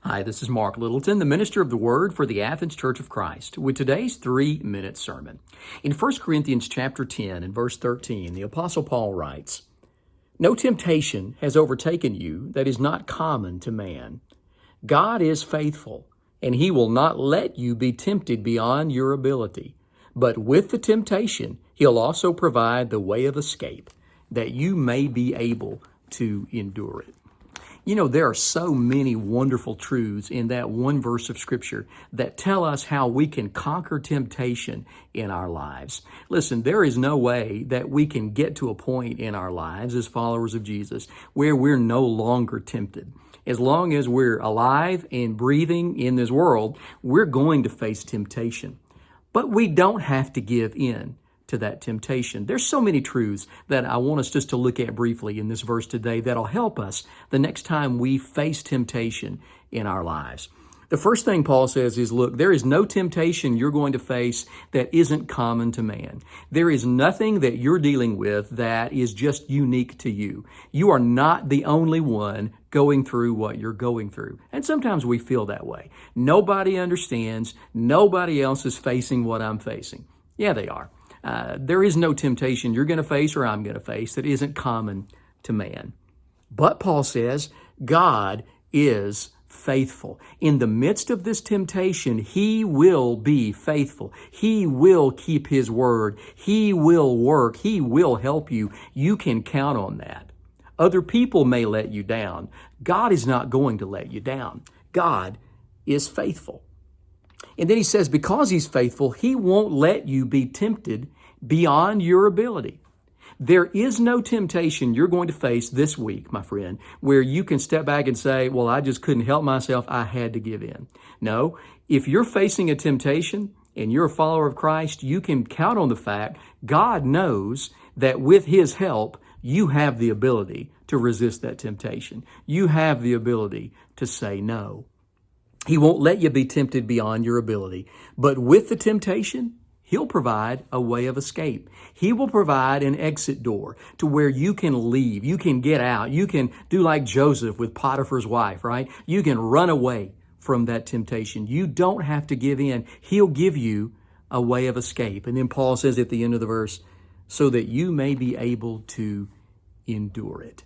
Hi, this is Mark Littleton, the minister of the Word for the Athens Church of Christ, with today's 3-minute sermon. In 1 Corinthians chapter 10 and verse 13, the Apostle Paul writes, "No temptation has overtaken you that is not common to man. God is faithful, and he will not let you be tempted beyond your ability. But with the temptation, he'll also provide the way of escape, that you may be able to endure it." You know, there are so many wonderful truths in that one verse of Scripture that tell us how we can conquer temptation in our lives. Listen, there is no way that we can get to a point in our lives as followers of Jesus where we're no longer tempted. As long as we're alive and breathing in this world, we're going to face temptation. But we don't have to give in to that temptation. There's so many truths that I want us just to look at briefly in this verse today that'll help us the next time we face temptation in our lives. The first thing Paul says is, look, there is no temptation you're going to face that isn't common to man. There is nothing that you're dealing with that is just unique to you. You are not the only one going through what you're going through. And sometimes we feel that way. Nobody understands. Nobody else is facing what I'm facing. Yeah, they are. There is no temptation you're going to face or I'm going to face that isn't common to man. But Paul says God is faithful. In the midst of this temptation, he will be faithful. He will keep his word. He will work. He will help you. You can count on that. Other people may let you down. God is not going to let you down. God is faithful. And then he says, because he's faithful, he won't let you be tempted beyond your ability. There is no temptation you're going to face this week, my friend, where you can step back and say, well, I just couldn't help myself. I had to give in. No, if you're facing a temptation and you're a follower of Christ, you can count on the fact God knows that with his help, you have the ability to resist that temptation. You have the ability to say no. He won't let you be tempted beyond your ability. But with the temptation, he'll provide a way of escape. He will provide an exit door to where you can leave. You can get out. You can do like Joseph with Potiphar's wife, right? You can run away from that temptation. You don't have to give in. He'll give you a way of escape. And then Paul says at the end of the verse, so that you may be able to endure it.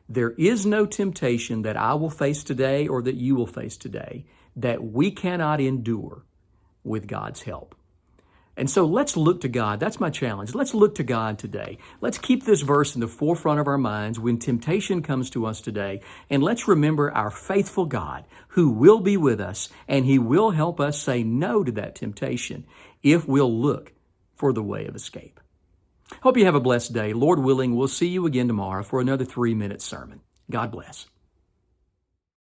There is no temptation that I will face today or that you will face today that we cannot endure with God's help. And so let's look to God. That's my challenge. Let's look to God today. Let's keep this verse in the forefront of our minds when temptation comes to us today. And let's remember our faithful God who will be with us and he will help us say no to that temptation if we'll look for the way of escape. Hope you have a blessed day. Lord willing, we'll see you again tomorrow for another 3-minute sermon. God bless.